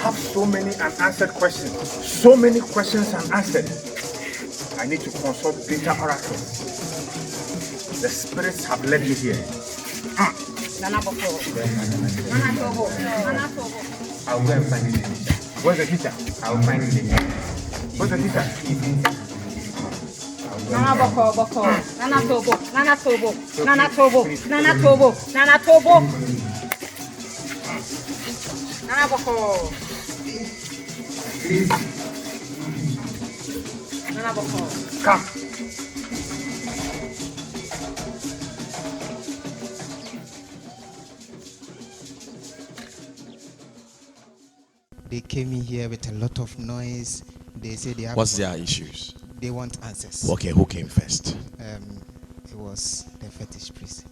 have so many unanswered questions. So many questions unanswered. I need to consult greater oracles. The spirits have led me here. Nana Boko. Nana Tobo. Nana Tobo. I'll go and find the teacher. Where's the teacher? I'll find the teacher. Where's the teacher? Nana Boko, Boko. Nana Tobo. Nana Tobo. Nana Tobo. Nana Tobo. Nana Tobo. Nana Boko. Nana Boko. Come. They came in here with a lot of noise. They say they have. What's their issues? They want answers. Okay, who came first? It was the fetish priest.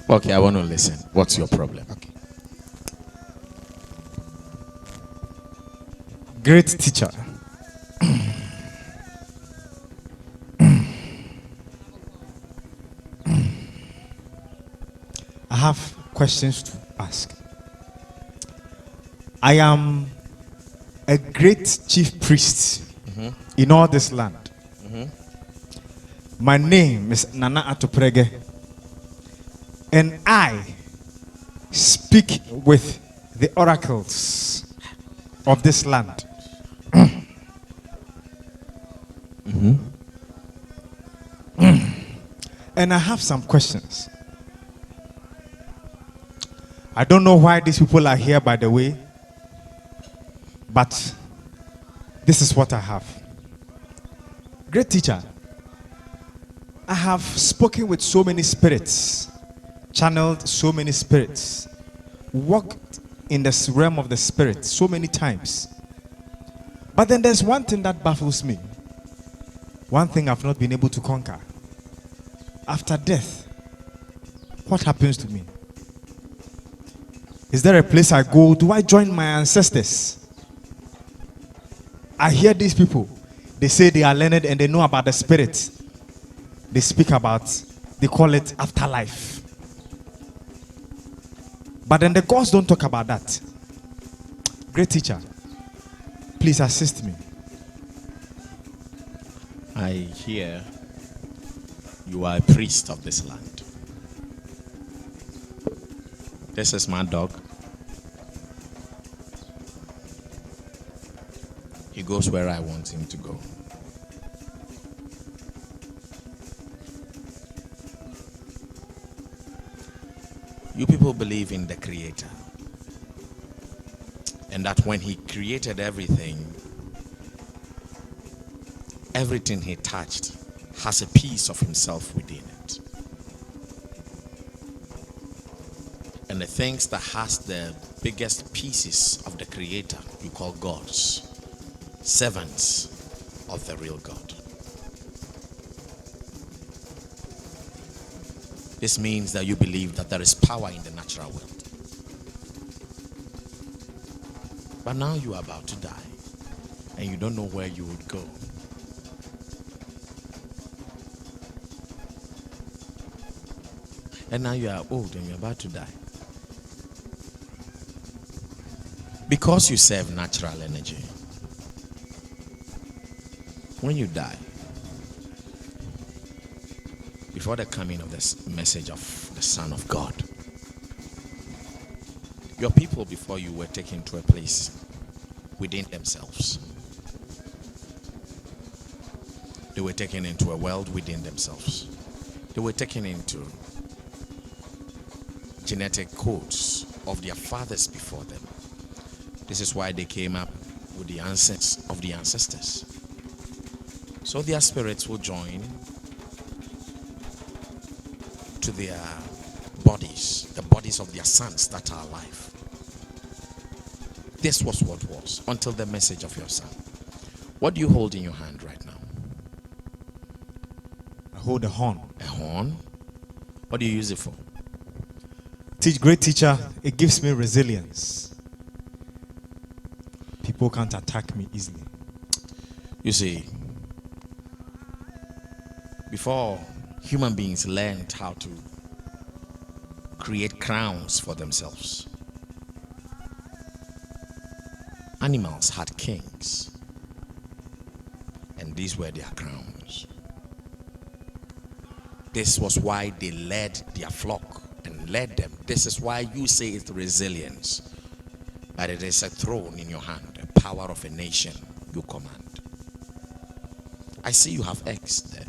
Okay, I want to listen. What's your problem? Okay. Great teacher. I have questions to ask. I am a great chief priest in all this land. My name is Nana Atoprege, and I speak with the oracles of this land. And I have some questions. I don't know why these people are here, by the way, but this is what I have. Great teacher, I have spoken with so many spirits, channeled so many spirits, walked in the realm of the spirit so many times. But then there's one thing that baffles me. One thing I've not been able to conquer. After death, what happens to me? Is there a place I go? Do I join my ancestors? I hear these people. They say they are learned and they know about the spirit. They speak about, they call it afterlife. But then the gods don't talk about that. Great teacher, please assist me. I hear you are a priest of this land. This is my dog. He goes where I want him to go. You people believe in the Creator, and that when He created everything, everything He touched has a piece of Himself within it. And the things that has the biggest pieces of the Creator, you call gods, servants of the real God. This means that you believe that there is power in the natural world. But now you are about to die, and you don't know where you would go. And now you are old and you're about to die. Because you serve natural energy, when you die, before the coming of this message of the Son of God, your people before you were taken to a place within themselves. They were taken into a world within themselves. They were taken into genetic codes of their fathers before them. This is why they came up with the ancestors of the ancestors. So their spirits will join to their bodies, the bodies of their sons that are alive. This was what was until the message of your son. What do you hold in your hand right now? I hold a horn. A horn? What do you use it for? Great teacher, it gives me resilience. People can't attack me easily. You see, before human beings learned how to create crowns for themselves, animals had kings, and these were their crowns. This was why they led their flock and led them. This is why you say it's resilience, but it is a throne in your hand, a power of a nation you command. I see you have eggs there.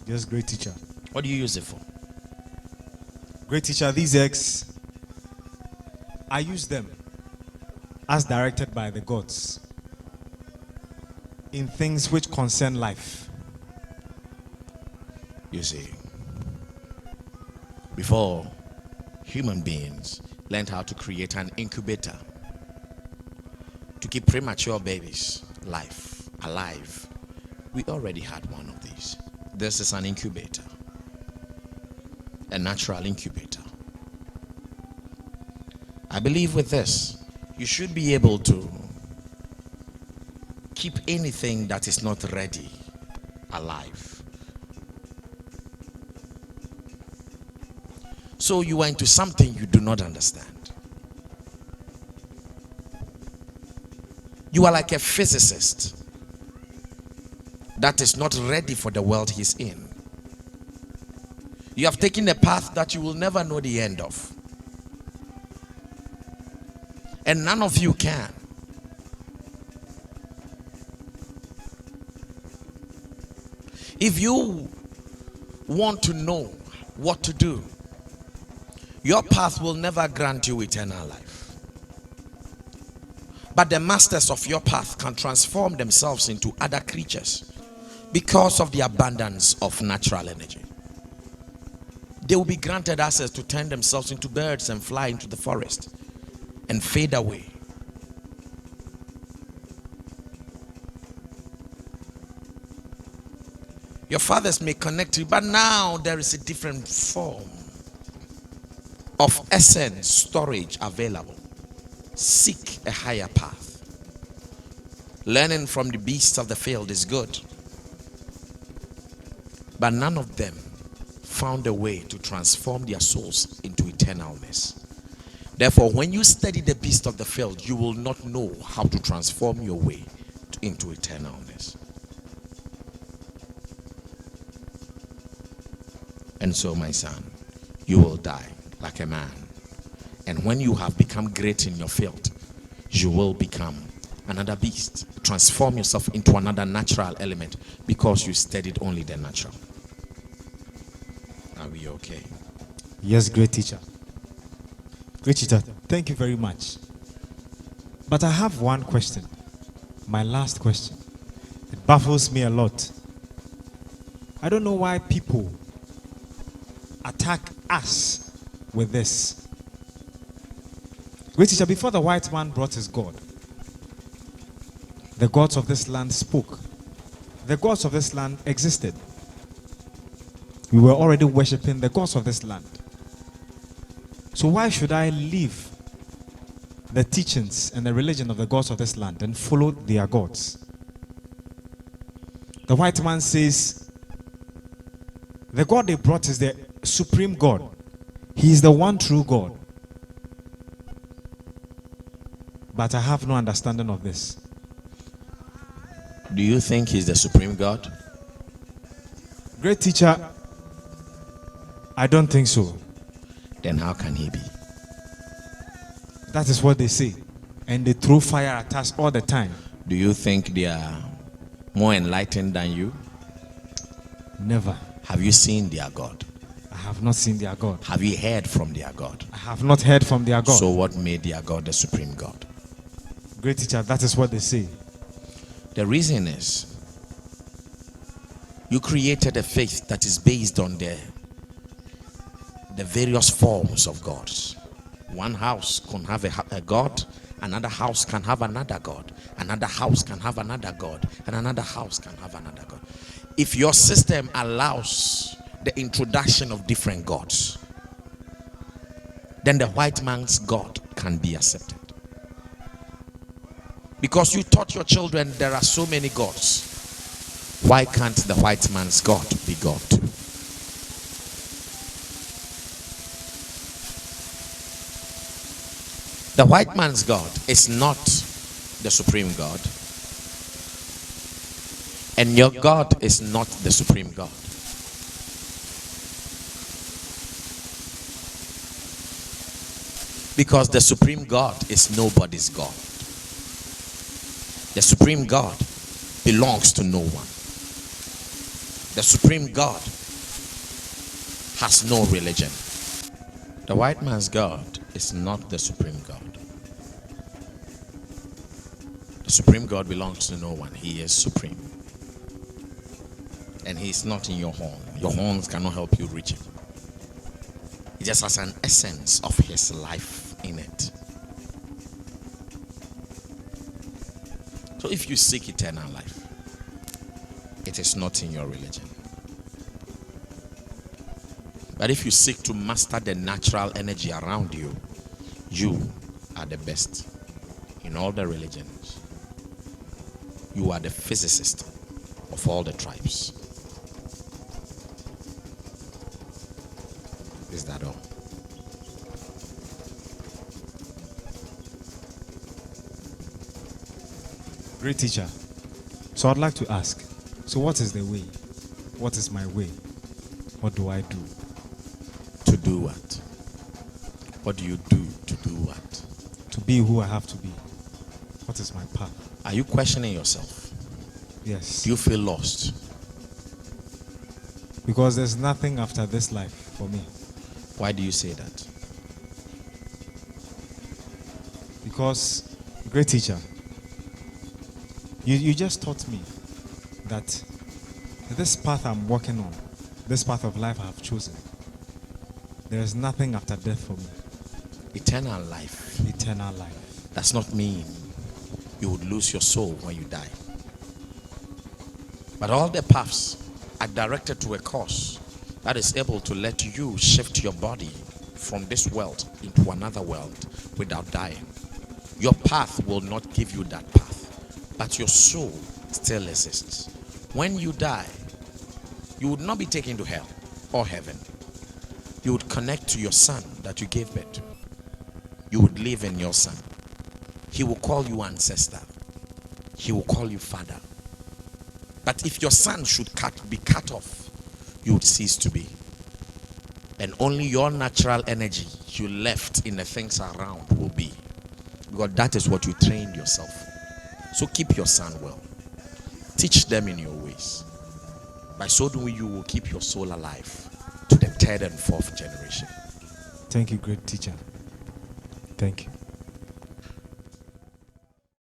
Yes, great teacher. What do you use it for? Great teacher, these eggs, I use them as directed by the gods in things which concern life. You see, before human beings learned how to create an incubator to keep premature babies alive, we already had one of these. This is an incubator, a natural incubator. I believe with this, you should be able to keep anything that is not ready alive. So you are into something you do not understand. You are like a physicist that is not ready for the world he's in. You have taken a path that you will never know the end of. And none of you can. If you want to know what to do, your path will never grant you eternal life. But the masters of your path can transform themselves into other creatures because of the abundance of natural energy. They will be granted access to turn themselves into birds and fly into the forest and fade away. Your fathers may connect you, but now there is a different form of essence storage available. Seek a higher path. Learning from the beasts of the field is good, but none of them found a way to transform their souls into eternalness. Therefore, when you study the beast of the field, you will not know how to transform your way into eternalness. And so, my son, you will die like a man. And when you have become great in your field, you will become another beast. Transform yourself into another natural element because you studied only the natural. Are we okay? Yes, great teacher. Great teacher, thank you very much. But I have one question. My last question. It baffles me a lot. I don't know why people attack us with this. Great teacher, before the white man brought his God, the gods of this land spoke. The gods of this land existed. We were already worshiping the gods of this land. So why should I leave the teachings and the religion of the gods of this land and follow their gods? The white man says the God they brought is the supreme God. He is the one true God. But I have no understanding of this. Do you think he's the supreme God? Great teacher, I don't think so. Then how can he be? That is what they say. And they throw fire at us all the time. Do you think they are more enlightened than you? Never. Have you seen their God? I have not seen their God. Have you heard from their God? I have not heard from their God. So what made their God the supreme God? Great teacher, that is what they say. The reason is you created a faith that is based on the various forms of gods. One house can have a God, another house can have another God, another house can have another God, and another house can have another God. If your system allows the introduction of different gods, then the white man's God can be accepted. Because you taught your children there are so many gods, why can't the white man's God be God too? The white man's God is not the supreme God, and your God is not the supreme God. Because the supreme God is nobody's God. The supreme God belongs to no one. The supreme God has no religion. The white man's God is not the supreme God. The supreme God belongs to no one. He is supreme. And he is not in your horn. Your horns cannot help you reach him. He just has an essence of his life in it. So if you seek eternal life, it is not in your religion. But if you seek to master the natural energy around you, you are the best in all the religions. You are the physicist of all the tribes. Is that all? Great teacher. So I'd like to ask, so what is the way? What is my way? What do I do? To do what? What do you do to do what? To be who I have to be. What is my path? Are you questioning yourself? Yes. Do you feel lost? Because there's nothing after this life for me. Why do you say that? Because, great teacher, you just taught me that this path I'm walking on, this path of life I have chosen, there is nothing after death for me. Eternal life. Eternal life. Does not mean you would lose your soul when you die. But all the paths are directed to a cause that is able to let you shift your body from this world into another world without dying. Your path will not give you that path, but your soul still exists. When you die, you would not be taken to hell or heaven. You would connect to your son that you gave birth to. You would live in your son. He will call you ancestor. He will call you father. But if your son should be cut off, you would cease to be. And only your natural energy you left in the things around will be. Because that is what you trained yourself for. So keep your son well. Teach them in your ways. By so doing, you will keep your soul alive to the third and fourth generation. Thank you, great teacher. Thank you.